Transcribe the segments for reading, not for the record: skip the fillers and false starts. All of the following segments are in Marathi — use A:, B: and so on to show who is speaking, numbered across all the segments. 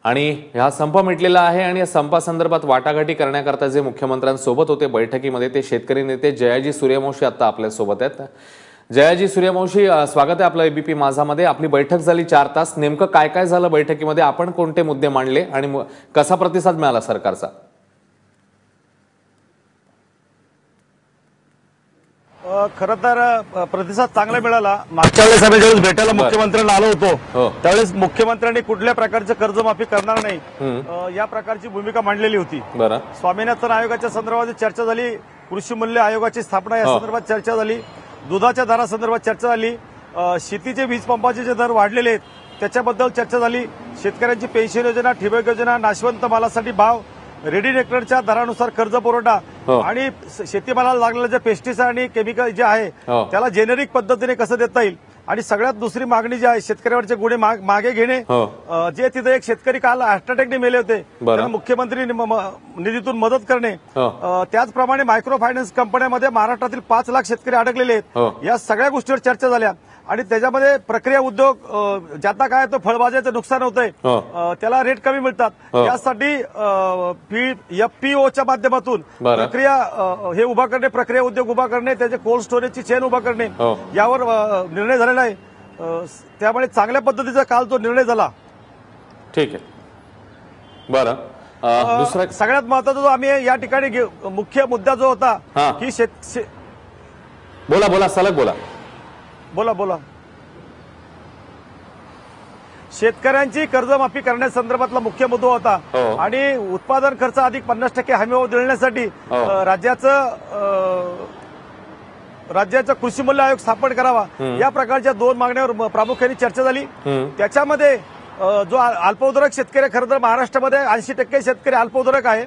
A: आणि हा संप मिटलेला आहे आणि या संपासंदर्भात वाटाघाटी करण्याकरता जे मुख्यमंत्र्यांसोबत होते बैठकीमध्ये ते शेतकरी नेते जयाजी सूर्यवंशी आता आपल्या सोबत आहेत। जयाजी सूर्यवंशी, स्वागत आहे आपलं एबीपी माझामध्ये। आपली बैठक झाली 4 तास, नेमकं काय काय झालं बैठकीमध्ये, आपण कोणते मुद्दे मांडले आणि कसा प्रतिसाद मिळाला सरकारचा?
B: खरं तर प्रतिसाद चांगला मिळाला। मागच्या वेळेस आम्ही ज्यावेळेस भेटायला मुख्यमंत्र्यांना आलो होतो त्यावेळेस मुख्यमंत्र्यांनी कुठल्या प्रकारचे कर्जमाफी करणार नाही या प्रकारची भूमिका मांडलेली होती। स्वामीनाथन आयोगाच्या संदर्भात चर्चा झाली, कृषी मूल्य आयोगाची स्थापना या संदर्भात चर्चा झाली, दुधाच्या दरासंदर्भात चर्चा झाली, शेतीचे वीज पंपाचे जे दर वाढलेले आहेत त्याच्याबद्दल चर्चा झाली, शेतकऱ्यांची पेन्शन योजना, ठिबक योजना, नाशवंत मालासाठी भाव, रेडी नेक्टरच्या दरानुसार कर्ज पुरवठा आणि शेतीमालाला लागलेलं जे पेस्टिसाइड आणि केमिकल जे आहे त्याला जेनेरिक पद्धतीने कसं देता येईल आणि सगळ्यात दुसरी मागणी जी आहे शेतकऱ्यावरचे गुन्हे मागे घेणे। जे तिथे एक शेतकरी काल हार्ट अटॅकने मेले होते त्यांना मुख्यमंत्री निधीतून मदत करणे, त्याचप्रमाणे मायक्रो फायनान्स कंपन्यांमध्ये महाराष्ट्रातील 5 लाख शेतकरी अडकलेले आहेत, या सगळ्या गोष्टीवर चर्चा झाल्या। आणि त्याच्यामध्ये प्रक्रिया उद्योग ज्याचा काय तो फळभाज्याचं नुकसान होतंय त्याला रेट कमी मिळतात, यासाठी एफपीओच्या माध्यमातून प्रक्रिया हे उभा करणे, प्रक्रिया उद्योग उभा करणे, त्याचे कोल्ड स्टोरेजची चेन उभा करणे यावर निर्णय झालेला आहे। त्यामुळे चांगल्या पद्धतीचा काल तो निर्णय झाला।
A: ठीक आहे, बरं। दुसरा
B: सगळ्यात महत्वाचा जो आम्ही या ठिकाणी मुख्य मुद्दा जो होता की
A: बोला सलग बोला
B: बोला शेतकऱ्यांची कर्जमाफी करण्यासंदर्भातला मुख्य मुद्दा होता आणि उत्पादन खर्च अधिक 50% हमीभाव देण्यासाठी राज्याचा कृषी मूल्य आयोग स्थापन करावा या प्रकारच्या 2 मागण्यांवर प्रामुख्याने चर्चा झाली। त्याच्यामध्ये जो अल्पउद्योजक शेतकरी, खरं तर महाराष्ट्रामध्ये 80% शेतकरी अल्पउद्योजक आहे,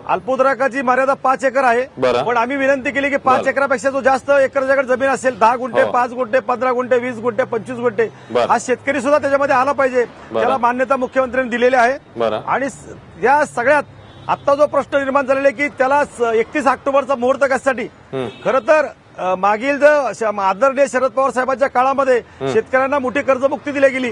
B: अल्पउद्योजकाची मर्यादा 5 एकर आहे, पण आम्ही विनंती केली की 5 एकरापेक्षा जो जास्त एकरच्याकडे जमीन असेल 10 गुंठे, 5 गुंठे, 15 गुंठे, 20 गुंठे, 25 गुंठे हा शेतकरी सुद्धा त्याच्यामध्ये आला पाहिजे, त्याला मान्यता मुख्यमंत्र्यांनी दिलेली आहे। आणि या सगळ्यात आता जो प्रश्न निर्माण झालेला आहे की त्याला 31 ऑक्टोबरचा मुहूर्त कशासाठी, खरं तर मागील आदरणीय शरद पवार साहेबांच्या काळामध्ये शेतकऱ्यांना मोठी कर्जमुक्ती दिली गेली,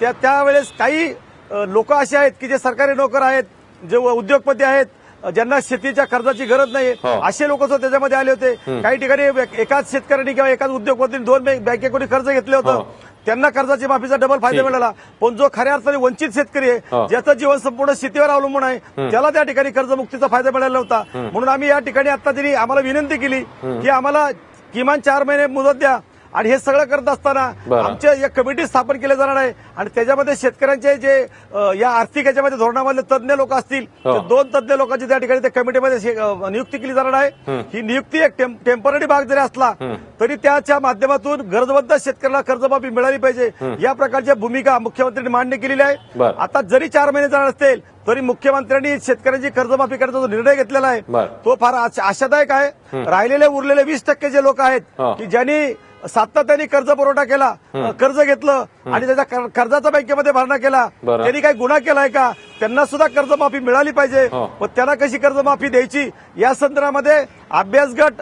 B: त्यावेळेस काही लोक असे आहेत की जे सरकारी नोकर आहेत, जे उद्योगपती आहेत, ज्यांना शेतीच्या कर्जाची गरज नाही, असे लोक त्याच्यामध्ये आले होते। काही ठिकाणी एकाच शेतकऱ्यांनी किंवा एकाच उद्योगपतीने 2 बँकेकडून कर्ज घेतलं होतं, त्यांना कर्जाची माफीचा डबल फायदा मिळाला। पण जो खऱ्या अर्थाने वंचित शेतकरी आहे, ज्याचं जीवन संपूर्ण शेतीवर अवलंबून आहे, त्याला त्या ठिकाणी कर्जमुक्तीचा फायदा मिळाला होता। म्हणून आम्ही या ठिकाणी आता तरी आम्हाला विनंती केली की आम्हाला किमान 4 महिने मुदत द्या आणि हे सगळं करत असताना आमच्या एक कमिटी स्थापन केली जाणार आहे आणि त्याच्यामध्ये शेतकऱ्यांचे जे या आर्थिक याच्यामध्ये धोरणामधले तज्ञ लोक असतील 2 तज्ञ लोकांची त्या ठिकाणी त्या कमिटीमध्ये नियुक्ती केली जाणार आहे। ही नियुक्ती एक टेम्पररी भाग जरी असला तरी त्याच्या माध्यमातून गरजवंत शेतकऱ्यांना कर्जमाफी मिळाली पाहिजे या प्रकारच्या भूमिका मुख्यमंत्र्यांनी मान्य केलेली आहे। आता जरी 4 महिने जाणार असतील तरी मुख्यमंत्र्यांनी शेतकऱ्यांची कर्जमाफी करण्याचा जो निर्णय घेतलेला आहे तो फार आशादायक आहे। राहिलेले उरलेले 20% जे लोक आहेत की ज्यांनी सातत्याने कर्ज पुरवठा केला, कर्ज घेतलं आणि त्याच्या कर्जाचा बँकेमध्ये भरणा केला, त्यांनी काही गुन्हा केलाय का, त्यांना सुद्धा कर्जमाफी मिळाली पाहिजे। पण त्यांना कशी कर्जमाफी द्यायची या संदर्भामध्ये अभ्यास गट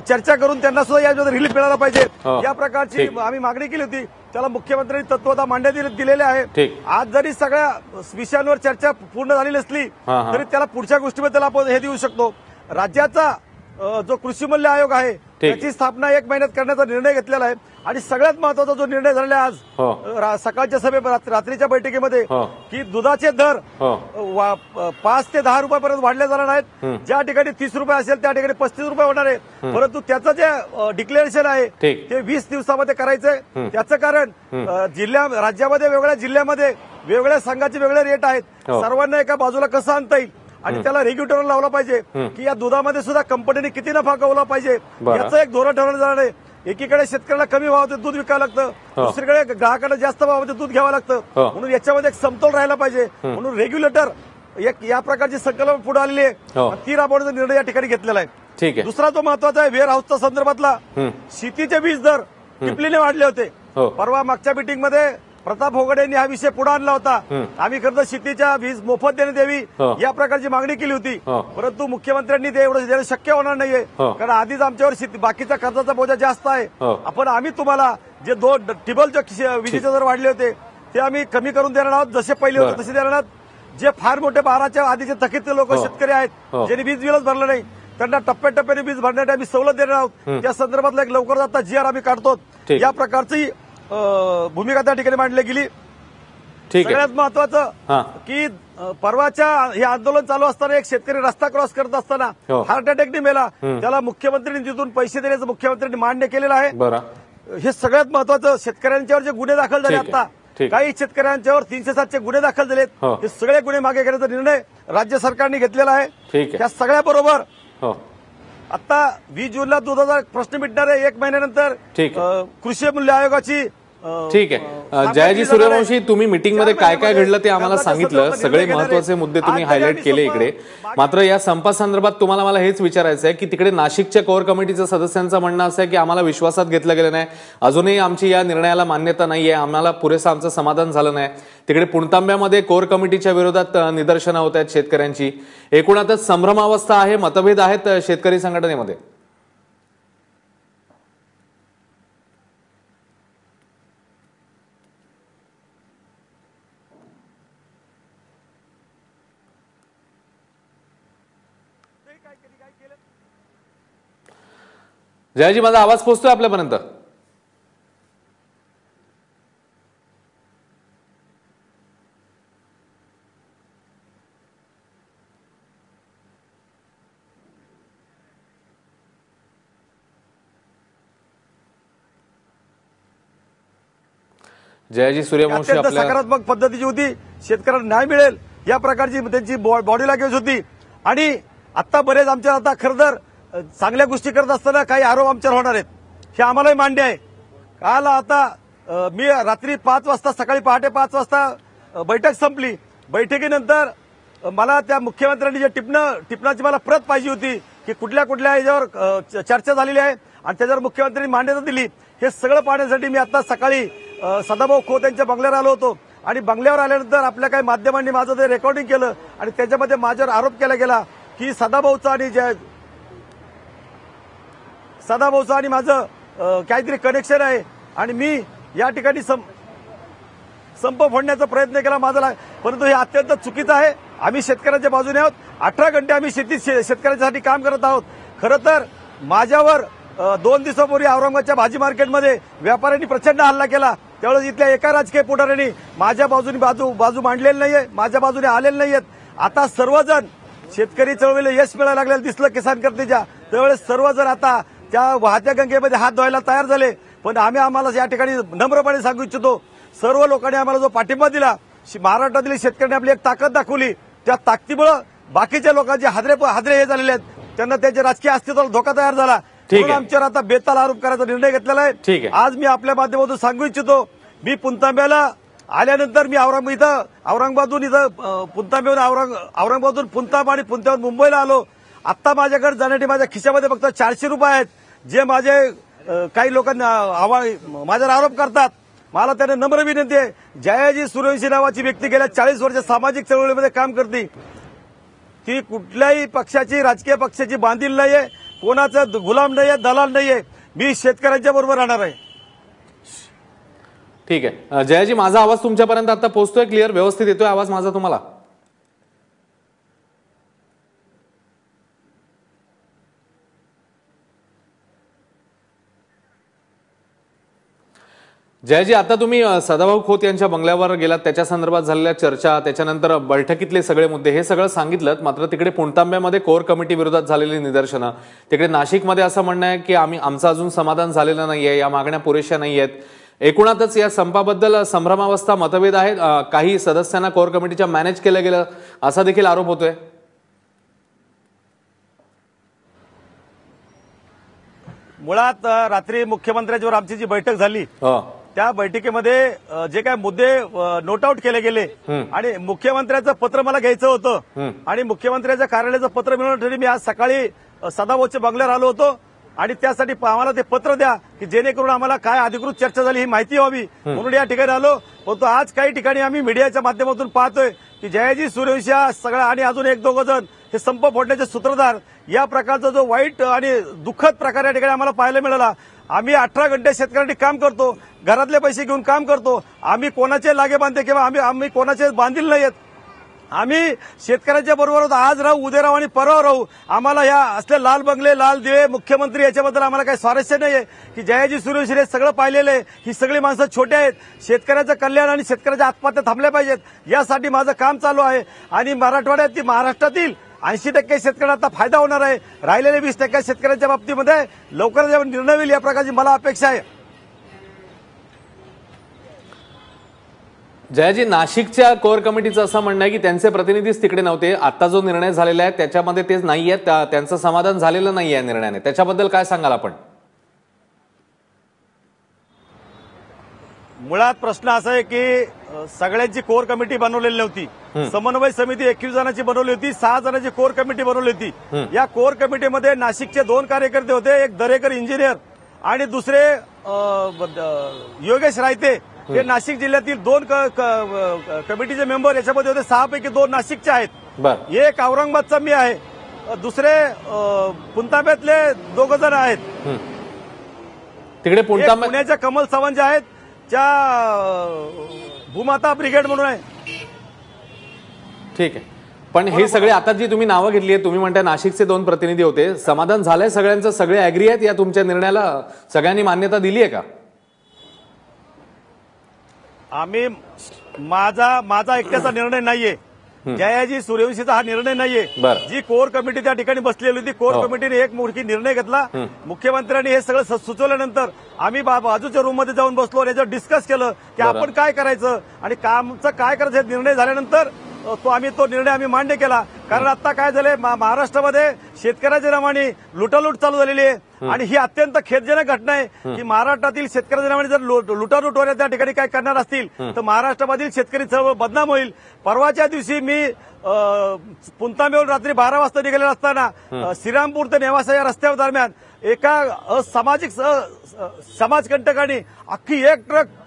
B: चर्चा करून त्यांना सुद्धा यामध्ये रिलीफ मिळाला पाहिजे या प्रकारची आम्ही मागणी केली होती, त्याला मुख्यमंत्र्यांनी तत्वता मांडण्यात दिलेले आहे। आज जरी सगळ्या विषयांवर चर्चा पूर्ण झाली नसली तरी त्याला पुढच्या गोष्टीबद्दल आपण हे देऊ शकतो। राज्याचा जो कृषी मूल्य आयोग आहे त्याची स्थापना 1 महिन्यात करण्याचा निर्णय घेतलेला आहे आणि सगळ्यात महत्वाचा जो निर्णय झालेला आहे आज सकाळच्या सभेत रात्रीच्या बैठकीमध्ये की दुधाचे दर 5 ते 10 रुपयापर्यंत वाढले जाणार आहेत। ज्या ठिकाणी 30 रुपये असेल त्या ठिकाणी 35 रुपये होणार आहे, परंतु त्याचं जे डिक्लेरेशन आहे ते 20 दिवसामध्ये करायचंय। त्याचं कारण राज्यामध्ये वेगवेगळ्या जिल्ह्यामध्ये वेगवेगळ्या संघाचे वेगळे रेट आहेत, सर्वांना एका बाजूला कसं आणता येईल आणि त्याला रेग्युलेटर लावला पाहिजे की या दुधामध्ये सुद्धा कंपनीने किती नफा कमवला पाहिजे याचं एक धोरण ठरवलं जाणार आहे। एकीकडे शेतकऱ्याला कमी भावामध्ये दूध विकावं लागतं, दुसरीकडे ग्राहकांना जास्त भावामध्ये दूध घ्यावं लागतं, म्हणून याच्यामध्ये एक समतोल राहायला पाहिजे, म्हणून रेग्युलेटर एक या प्रकारची संकल्पना पुढे आलेली आहे, ती राबवण्याचा निर्णय या ठिकाणी घेतलेला आहे। दुसरा जो महत्वाचा आहे वेअर हाऊसच्या संदर्भातला, शेतीचे वीज दर टिपलीने वाढले होते। परवा मागच्या मीटिंगमध्ये प्रताप होगडे यांनी हा विषय पुढे आणला होता, आम्ही खरं तर शेतीच्या वीज मोफत देण्यात यावी या प्रकारची मागणी केली होती, परंतु मुख्यमंत्र्यांनी ते एवढं देणं शक्य होणार नाहीये कारण आधीच आमच्यावर बाकीचा कर्जाचा बोजा जास्त आहे। आम्ही तुम्हाला जे 2 टिबल विजेचे दर वाढले होते ते आम्ही कमी करून देणार आहोत. जसे पहिले होते तसे देणार आहोत. जे फार मोठे 12च्या आधीचे थकीत लोक शेतकरी आहेत, ज्यांनी वीज बिलच भरलं नाही, त्यांना टप्प्याटप्प्याने वीज भरण्यासाठी आम्ही सवलत देणार आहोत. त्या संदर्भातला एक लवकरच आता GR आम्ही काढतो. या प्रकारची भूमिका त्या ठिकाणी मांडली गेली. सगळ्यात महत्वाचं की परवाच्या हे आंदोलन चालू असताना एक शेतकरी रस्ता क्रॉस करत असताना हार्ट अटॅकने मेला. त्याला मुख्यमंत्र्यांनी तिथून पैसे देण्याचं मुख्यमंत्र्यांनी मान्य केलेलं आहे. हे सगळ्यात महत्वाचं. शेतकऱ्यांच्यावर जे गुन्हे दाखल झाले आता, काही शेतकऱ्यांच्यावर 307चे गुन्हे दाखल झालेत, हे सगळे गुन्हे मागे घेण्याचा निर्णय राज्य सरकारने घेतलेला आहे. त्या सगळ्याबरोबर आता 20 जूनला दुधाचा प्रश्न मिटणार आहे. 1 महिन्यानंतर कृषी मूल्य आयोगाची
A: ठीक आहे. जयाजी सूर्यवंशी, तुम्ही मीटिंगमध्ये काय काय घडलं ते आम्हाला सांगितलं. सगळे महत्वाचे मुद्दे तुम्ही हायलाईट केले इकडे. मात्र या संपासंदर्भात तुम्हाला मला हेच विचारायचं आहे की तिकडे नाशिकच्या कोर कमिटीच्या सदस्यांचं म्हणणं असं आहे की आम्हाला विश्वासात घेतलं गेलं नाही, अजूनही आमची या निर्णयाला मान्यता नाहीये, आम्हाला पुरेसं आमचं समाधान झालं नाही. तिकडे पुणतांब्यामध्ये कोर कमिटीच्या विरोधात निदर्शनं होत आहेत शेतकऱ्यांची. एकूणातच संभ्रमावस्था आहे, मतभेद आहेत शेतकरी संघटनेमध्ये. जयाजी, माझा आवाज पोहोचतोय आपल्यापर्यंत? जयाजी सूर्यवंशी
B: अत्यंत सकारात्मक पद्धतीची होती. शेतकऱ्यांना न्याय मिळेल या प्रकारची त्यांची बॉडी लँग्वेज होती. आणि आता बरेच आमच्या आता खरं तर चांगल्या गोष्टी करत असताना काही आरोप आमच्यावर होणार आहेत, हे आम्हालाही मान्य आहे. काल आता मी रात्री 5 वाजता, सकाळी पहाटे 5 वाजता बैठक संपली. बैठकीनंतर मला त्या मुख्यमंत्र्यांनी जे टिपणाची मला प्रत पाहिजे होती की कुठल्या कुठल्या याच्यावर चर्चा झालेली आहे आणि त्याच्यावर मुख्यमंत्र्यांनी मान्यता दिली. हे सगळं पाहण्यासाठी मी आता सकाळी सदाभाऊ खोत यांच्या बंगल्यावर आलो होतो. आणि बंगल्यावर आल्यानंतर आपल्या काही माध्यमांनी माझं ते रेकॉर्डिंग केलं आणि त्याच्यामध्ये माझ्यावर आरोप केला गेला की सदाभाऊचा आणि माझं काहीतरी कनेक्शन आहे आणि मी या ठिकाणी संप फोडण्याचा प्रयत्न केला माझा. परंतु हे अत्यंत चुकीचं आहे. आम्ही शेतकऱ्यांच्या बाजूने आहोत. 18 घंटे आम्ही शेतकऱ्यांसाठी काम करत आहोत. खरं तर माझ्यावर 2 दिवसापूर्वी औरंगाबादच्या भाजी मार्केटमध्ये व्यापाऱ्यांनी प्रचंड हल्ला केला. त्यावेळेस इथल्या एका राजकीय पुढाऱ्यांनी माझ्या बाजूने बाजू मांडलेली नाहीये, माझ्या बाजूने आलेले नाहीयेत. आता सर्वजण शेतकरी चळवळीला यश मिळायला लागलेलं दिसलं किसान क्रांतीच्या, त्यावेळेस सर्वजण आता त्या वाहत्या गंगेमध्ये हात धुवायला तयार झाले. पण आम्हाला या ठिकाणी नम्रपणे सांगू इच्छितो, सर्व लोकांनी आम्हाला जो पाठिंबा दिला, महाराष्ट्रातील शेतकऱ्यांनी आपली एक ताकद दाखवली, त्या ताकदीमुळे बाकीच्या लोकांचे हादरे हे झालेले आहेत, त्यांना त्यांच्या राजकीय अस्तित्वाला धोका तयार झाला. म्हणून आमच्यावर आता बेताल आरोप करायचा निर्णय घेतलेला आहे. आज मी आपल्या माध्यमातून सांगू इच्छितो, मी पुणतांब्याला आल्यानंतर मी औरंगाबादहून पुणतांब आणि पुणतांब मुंबईला आलो. आता माझ्याकडे जाण्यासाठी माझ्या खिशामध्ये फक्त 400 रुपये आहेत, जे माझे काही लोकांना माझ्यावर आरोप करतात. मला त्यांना नम्र विनंती आहे, जयाजी सूर्यवंशी नावाची व्यक्ती गेल्या 40 वर्ष सामाजिक चळवळीमध्ये काम करते. ती कुठल्याही पक्षाची, राजकीय पक्षाची बांधील नाहीये, कोणाचा गुलाम नाहीये, दलाल नाहीये. मी शेतकऱ्यांच्या बरोबर राहणार आहे.
A: ठीक आहे. जयाजी, माझा आवाज तुमच्यापर्यंत आता पोहोचतोय? क्लिअर, व्यवस्थित येतोय आवाज माझा तुम्हाला? जयाजी, आता तुम्ही सदाभाऊ खोत यांच्या बंगल्यावर गेलात, त्याच्या संदर्भात झालेल्या चर्चा, त्याच्यानंतर बैठकीतले सगळे मुद्दे, हे सगळं सांगितलं. मात्र तिकडे पुणतांब्यामध्ये कोर कमिटी विरोधात झालेली निदर्शनं, तिकडे नाशिकमध्ये असं म्हणणं आहे की आमचं अजून समाधान झालेलं नाहीये, या मागण्या पुरेशा नाहीयेत. एकूणातच या संपाबद्दल संभ्रमावस्था, मतभेद आहेत. काही सदस्यांना कोर कमिटीच्या मॅनेज केलं गेलं असा देखील आरोप होतोय.
B: मुळात रात्री मुख्यमंत्र्यांच्यावर आमची जी बैठक झाली, त्या बैठकीमध्ये जे काही मुद्दे नोट आउट केले गेले आणि मुख्यमंत्र्यांचं पत्र मला घ्यायचं होतं आणि मुख्यमंत्र्यांच्या कार्यालयाचं पत्र मिळवण्यासाठी मी आज सकाळी सदाभाऊच्या बंगल्यावर आलो होतो. आणि त्यासाठी आम्हाला ते पत्र द्या की जेणेकरून आम्हाला काय अधिकृत चर्चा झाली ही माहिती व्हावी, म्हणून या ठिकाणी आलो. परंतु आज काही ठिकाणी आम्ही मीडियाच्या माध्यमातून पाहतोय की जयाजी सूर्यवंशी सगळा आणि अजून 1-2 जण हे संप फोडण्याचे सूत्रधार, या प्रकारचा जो वाईट आणि दुःखद प्रकार या ठिकाणी आम्हाला पाहायला मिळाला. आम्ही 18 घंटे शेतकऱ्यांसाठी काम करतो, घरातले पैसे घेऊन काम करतो. आम्ही कोणाचे लागे बांधते किंवा आम्ही कोणाचे बांधील नाहीयेत. आम्ही शेतकऱ्यांच्या बरोबर आहोत. आज राहू, उद्या राहू आणि परवा राहू. आम्हाला ह्या असले लाल बंगले, लाल दिवे, मुख्यमंत्री याच्याबद्दल आम्हाला काही स्वारस्य नाहीये की जयाजी सूर्यवंशी हे सगळं पाहिलेलं आहे. ही सगळी माणसं छोटे आहेत. शेतकऱ्याचं कल्याण आणि शेतकऱ्याच्या आत्महत्या थांबल्या पाहिजेत यासाठी माझं काम चालू आहे. आणि मराठवाड्यात महाराष्ट्रातील 80% शेतकऱ्यांना आता फायदा होणार आहे. राहिलेले 20% शेतकऱ्यांच्या बाबतीमध्ये लवकरच निर्णय होईल या प्रकारची मला अपेक्षा आहे.
A: जयाजी, नाशिकच्या कोर कमिटीचं असं म्हणणं आहे की त्यांचे प्रतिनिधीच तिकडे नव्हते. आता जो निर्णय झालेला आहे त्याच्यामध्ये तेच नाहीये, त्यांचं समाधान झालेलं नाहीये निर्णयाने. त्याच्याबद्दल काय सांगाल आपण?
B: मुळात प्रश्न असा आहे की सगळ्यांची कोर कमिटी बनवलेली नव्हती. समन्वय समिती 21 जणांची बनवली होती, 6 जणांची कोर कमिटी बनवली होती. या कोर कमिटीमध्ये नाशिकचे 2 कार्यकर्ते होते, एक दरेकर इंजिनियर आणि दुसरे योगेश रायते. हे नाशिक जिल्ह्यातील 2 कमिटीचे मेंबर याच्यामध्ये होते. 6 पैकी 2 नाशिकचे आहेत. एक औरंगाबादचा मी आहे, दुसरे पुणतांब्यातले 2 जण आहेत.
A: तिकडे
B: पुण्याच्या कमल सावंत जे आहेत त्या भूमाता ब्रिगेड म्हणून आहे.
A: ठीक आहे, पण हे सगळे आता जी तुम्ही नावं घेतली आहेत, तुम्ही म्हणताय नाशिकचे 2 प्रतिनिधी होते, समाधान झालंय सगळ्यांचं? सगळे अॅग्री आहेत या तुमच्या निर्णयाला? सगळ्यांनी मान्यता दिली आहे का?
B: आम्ही माझा एकट्याचा निर्णय नाहीये, जयाजी सूर्यवंशीचा हा निर्णय नाहीये. जी कोर कमिटी त्या ठिकाणी बसलेली होती, कोर कमिटीने एक मोठी निर्णय घेतला. मुख्यमंत्र्यांनी हे सगळं सुचवल्यानंतर आम्ही बाजूच्या रूममध्ये जाऊन बसलो आणि याच्यावर डिस्कस केलं की आपण काय करायचं आणि कामचं काय करायचं. हे निर्णय झाल्यानंतर तो निर्णय आम्ही मान्य केला. कारण आता काय झालंय, महाराष्ट्रामध्ये शेतकऱ्याच्या नावाने लुटालूट चालू झालेली आहे आणि ही अत्यंत खेदजनक घटना आहे की महाराष्ट्रातील शेतकऱ्याच्या नावाने जर लुटालूट त्या ठिकाणी काय करणार असतील तर महाराष्ट्रामधील शेतकरी चळवळ बदनाम होईल. परवाच्या दिवशी मी पुणतांब्याहून रात्री 12 वाजता निघालेला असताना श्रीरामपूर ते नेवासा या रस्त्यावर दरम्यान एका असामाजिक समाजकंटकांनी अख्खी एक ट्रक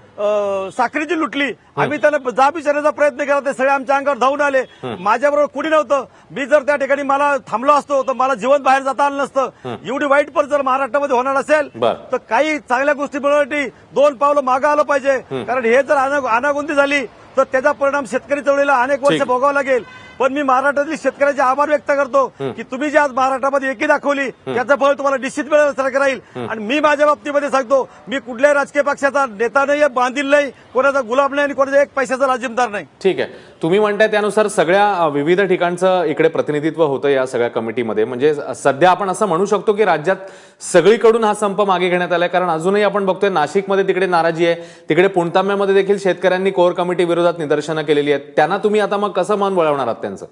B: साखरेची लुटली. आम्ही त्यांना जाब विचारण्याचा प्रयत्न केला, ते सगळे आमच्या अंगावर धावून आले. माझ्याबरोबर कुणी नव्हतं. मी जर त्या ठिकाणी मला थांबलो असतो तर मला जीवन बाहेर जाता आलं नसतं. एवढी वाईट परिस्थिती जर महाराष्ट्रामध्ये होणार असेल तर काही चांगल्या गोष्टी मिळवण्यासाठी 2 पावलं मागं आलं पाहिजे. कारण हे जर अनागोंदी झाली तर त्याचा परिणाम शेतकरी चळवळीला अनेक वर्ष भोगावं लागेल. पण मी महाराष्ट्रातील शेतकऱ्याचे आभार व्यक्त करतो की तुम्ही जी आज महाराष्ट्रामध्ये एकी दाखवली त्याचं फळ तुम्हाला निश्चित मिळाल्यासारखं राहील. आणि मी माझ्या बाबतीमध्ये सांगतो, मी कुठल्याही राजकीय पक्षाचा नेता नाही, बांधील नाही, कोणाचा गुलाब नाही आणि कोणाचा एक पैशाचा राजमदार नाही.
A: ठीक आहे, तुम्ही म्हणताय त्यानुसार सगळ्या विविध ठिकाणचं इकडे प्रतिनिधित्व होतं या सगळ्या कमिटीमध्ये. म्हणजे सध्या आपण असं म्हणू शकतो की राज्यात सगळीकडून हा संप मागे घेण्यात आलाय. कारण अजूनही आपण बघतोय नाशिकमध्ये तिकडे नाराजी आहे, तिकडे पुणतांब्यामध्ये देखील शेतकऱ्यांनी कोर कमिटी विरोधात निदर्शनं केलेली आहेत. त्यांना तुम्ही आता मग कसं मन वळवणार आहात त्यांचं?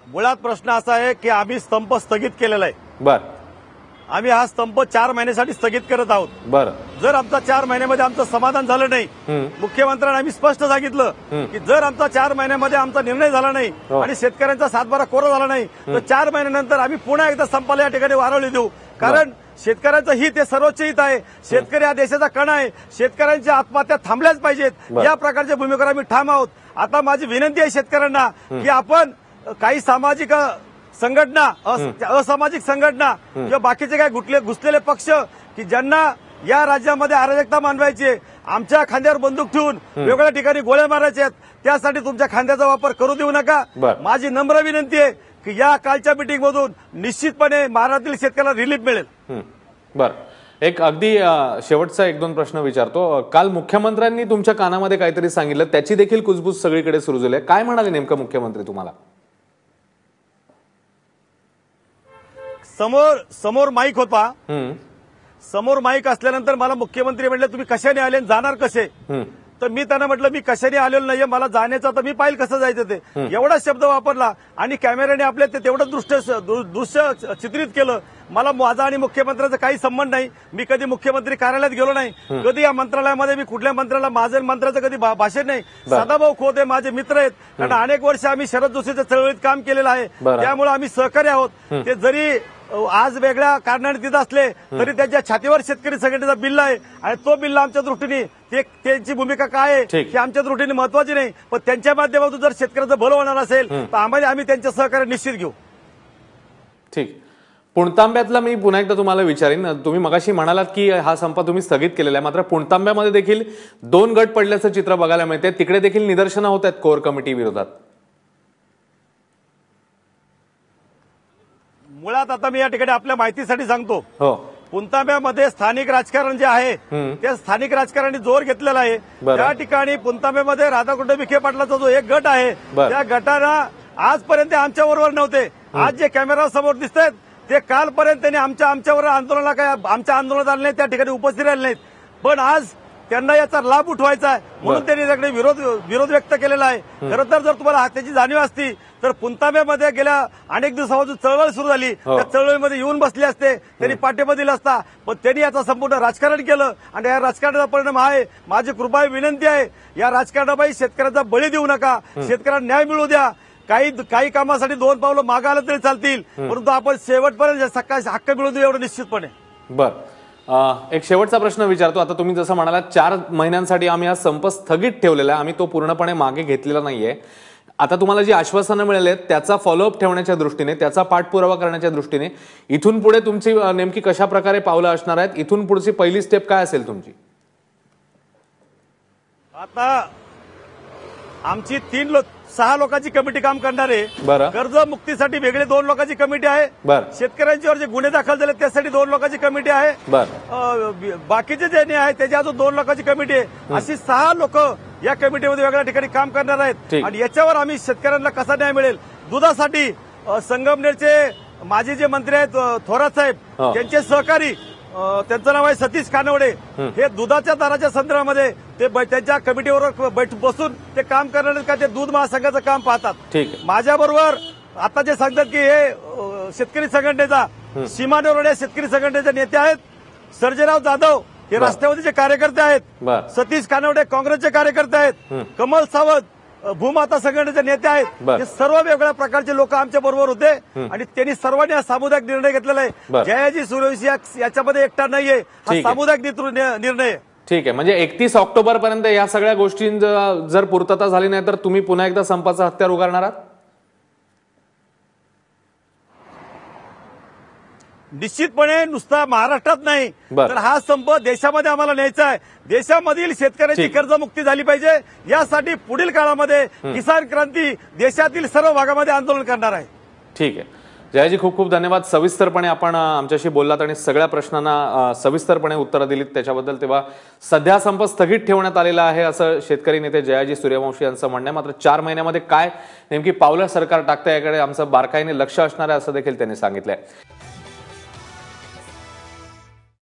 B: मुळात प्रश्न असा आहे की आम्ही स्तंभ स्थगित केलेला आहे. आम्ही हा स्तंभ 4 महिन्यासाठी स्थगित करत आहोत. जर आमचा 4 महिन्यामध्ये आमचं समाधान झालं नाही, मुख्यमंत्र्यांनी आम्ही स्पष्ट सांगितलं की जर आमचा 4 महिन्यामध्ये आमचा निर्णय झाला नाही आणि शेतकऱ्यांचा 7-12 कोरा झाला नाही तर 4 महिन्यानंतर आम्ही पुन्हा एकदा संपाला या ठिकाणी वारवली देऊ. कारण शेतकऱ्यांचं हित हे सर्वोच्च हित आहे. शेतकरी हा देशाचा कणा आहे. शेतकऱ्यांच्या आत्महत्या थांबल्याच पाहिजेत या प्रकारच्या भूमिकेवर आम्ही ठाम आहोत. आता माझी विनंती आहे शेतकऱ्यांना की आपण काही सामाजिक संघटना, असामाजिक संघटना किंवा बाकीचे काही घुसलेले पक्ष की ज्यांना या राज्यामध्ये अराजकता मानवायची, आमच्या खांद्यावर बंदूक ठेवून वेगवेगळ्या ठिकाणी गोळ्या मारायच्या आहेत, त्यासाठी तुमच्या खांद्याचा वापर करू देऊ नका. माझी नम्र विनंती आहे की या कालच्या मीटिंगमधून निश्चितपणे महाराष्ट्रातील शेतकऱ्याला रिलीफ मिळेल.
A: एक अगदी शेवटचा 1-2 प्रश्न विचारतो. काल मुख्यमंत्र्यांनी तुमच्या कानामध्ये काहीतरी सांगितलं, त्याची देखील कुजबूज सगळीकडे सुरू झाली. काय म्हणाले नेमकं मुख्यमंत्री तुम्हाला?
B: समोर माईक होता. समोर माईक असल्यानंतर मला मुख्यमंत्री म्हणले तुम्ही कशाने आले आणि जाणार कसे? तर मी त्यांना म्हटलं मी कशाने आलेलो नाहीये, मला जाण्याचं तर मी पाहिलं कसं जायचं ते, एवढा शब्द वापरला आणि कॅमेऱ्याने आपले ते तेवढं दृश्य चित्रित केलं. मला माझा आणि मुख्यमंत्र्यांचा काही संबंध नाही. मी कधी मुख्यमंत्री कार्यालयात गेलो नाही, कधी या मंत्रालयामध्ये मी कुठल्या मंत्र्याला माझं मंत्र्याचं कधी भाषण नाही. सदाभाऊ खोत हे माझे मित्र आहेत, कारण अनेक वर्ष आम्ही शरद जोशीच्या चळवळीत काम केलेलं आहे, त्यामुळे आम्ही सहकार्य आहोत. ते जरी आज वेगळ्या कारणाने तिथं असले तरी त्यांच्या छातीवर शेतकरी संघटनेचा बिल्ला आहे आणि तो बिल्ला आमच्या दृष्टीने त्यांची भूमिका काय आहे ही आमच्या दृष्टीने महत्वाची नाही, पण त्यांच्या माध्यमातून जर शेतकऱ्याचं भलं होणार असेल तर आम्ही त्यांच्या सहकार्य निश्चित घेऊ.
A: ठीक. पुणतांब्यातला मी पुन्हा एकदा तुम्हाला विचारीन, तुम्ही मगाशी म्हणालात की हा संप तुम्ही स्थगित केलेला आहे, मात्र पुणतांब्यामध्ये देखील 2 गट पडल्याचं चित्र बघायला मिळते. तिकडे देखील निदर्शनं होत आहेत कोर कमिटी विरोधात.
B: मुळात आता मी या ठिकाणी आपल्या माहितीसाठी सांगतो,
A: हो,
B: पुणतांब्यामध्ये स्थानिक राजकारण जे आहे त्या स्थानिक राजकारणाने जोर घेतलेला आहे.
A: बरं.
B: त्या ठिकाणी पुणतांब्यामध्ये राधाकृष्ण विखे पाटलाचा जो एक गट आहे
A: बरं.
B: त्या गटानं आजपर्यंत आमच्या बरोबर नव्हते. आज जे कॅमेरा समोर दिसत आहेत ते कालपर्यंत त्यांनी आमच्यावर आंदोलनाला काय आमच्या आंदोलनात आले नाही, त्या ठिकाणी उपस्थित राहिले नाहीत. पण आज त्यांना याचा लाभ उठवायचा आहे म्हणून त्यांनी त्याकडे विरोध व्यक्त केलेला आहे. खरं तर जर तुम्हाला त्याची जाणीव असती तर पुणतांब्यामध्ये गेल्या अनेक दिवसापासून चळवळ सुरू झाली, त्या चळवळीमध्ये येऊन बसले असते, त्यांनी पाठिंबा दिला असता. पण त्यांनी याचा संपूर्ण राजकारण केलं आणि या राजकारणाचा परिणाम आहे. माझी कृपा विनंती आहे, या राजकारणाबाई शेतकऱ्यांचा बळी देऊ नका, शेतकऱ्यांना न्याय मिळू द्या. काही कामासाठी 2 पावलं मागे आलं तरी चालतील, परंतु आपण शेवटपर्यंत सकाळी हक्क मिळवून देऊ एवढं निश्चितपणे.
A: बर, एक शेवटचा प्रश्न विचारतो. आता तुम्ही जसं म्हणालात 4 महिन्यांसाठी आम्ही हा संप स्थगित ठेवलेला आहे, आम्ही तो पूर्णपणे मागे घेतलेला नाहीये. आता तुम्हाला जी आश्वासनं मिळाली आहेत त्याचा फॉलोअप ठेवण्याच्या दृष्टीने, त्याचा पाठपुरावा करण्याच्या दृष्टीने इथून पुढे तुमची नेमकी कशा प्रकारे पावलं असणार आहेत? इथून पुढची पहिली स्टेप काय असेल तुमची?
B: आता आमची 6 लोकांची कमिटी काम करणार आहे.
A: बरं.
B: कर्जमुक्तीसाठी वेगळी 2 लोकांची कमिटी आहे.
A: बरं.
B: शेतकऱ्यांच्यावर जे गुन्हे दाखल झाले त्यासाठी 2 लोकांची कमिटी आहे. बाकीचे जे आहे त्याच्या अजून 2 लोकांची कमिटी आहे. अशी 6 लोक या कमिटीमध्ये वेगळ्या ठिकाणी काम करणार आहेत आणि याच्यावर आम्ही शेतकऱ्यांना कसा न्याय मिळेल. दुधासाठी संगमनेरचे माजी जे मंत्री आहेत थोरात साहेब, त्यांचे सहकारी, त्यांचं नाव आहे सतीश कानवडे, हे दुधाच्या दराच्या संदर्भामध्ये ते त्यांच्या कमिटीवर बसून ते काम करणार का ते दूध महासंघाचं काम पाहतात. माझ्याबरोबर आता जे सांगतात की हे शेतकरी संघटनेचा सीमा नरवडे शेतकरी संघटनेचे नेते आहेत, सर्जेराव जाधव हे राष्ट्रवादीचे कार्यकर्ते आहेत, सतीश कानवडे काँग्रेसचे कार्यकर्ते आहेत, कमल सावंत भूमाता संघटनेचे नेते आहेत. हे सर्व वेगवेगळ्या प्रकारचे लोक आमच्या बरोबर होते आणि त्यांनी सर्वांनी हा सामुदायिक निर्णय घेतलेला आहे. जयाजी सूर्यवंशी याच्यामध्ये एकटा नाहीये, हा सामुदायिक निर्णय आहे.
A: ठीक आहे, म्हणजे 31 ऑक्टोबर पर्यंत या सगळ्या गोष्टी जर पूर्तता झाली नाही तर तुम्ही पुन्हा एकदा संपाचं हत्यार उगारणार आहात?
B: निश्चितपणे नुसता महाराष्ट्रात नाही तर हा संप देशामध्ये आम्हाला न्यायचा आहे. देशामधील शेतकऱ्यांची कर्जमुक्ती झाली पाहिजे, यासाठी पुढील काळामध्ये किसान क्रांती देशातील सर्व भागामध्ये आंदोलन करणार आहे.
A: ठीक आहे जयाजी, खूप खूप धन्यवाद. सविस्तरपणे आपण आमच्याशी बोललात आणि सगळ्या प्रश्नांना सविस्तरपणे उत्तरं दिलीत त्याच्याबद्दल. तेव्हा सध्या संप स्थगित ठेवण्यात आलेला आहे असं शेतकरी नेते जयाजी सूर्यवंशी यांचं म्हणणं आहे. मात्र 4 महिन्यामध्ये काय नेमकी पावलं सरकार टाकतं याकडे आमचं बारकाईने लक्ष असणार आहे असं देखील त्यांनी सांगितलंय.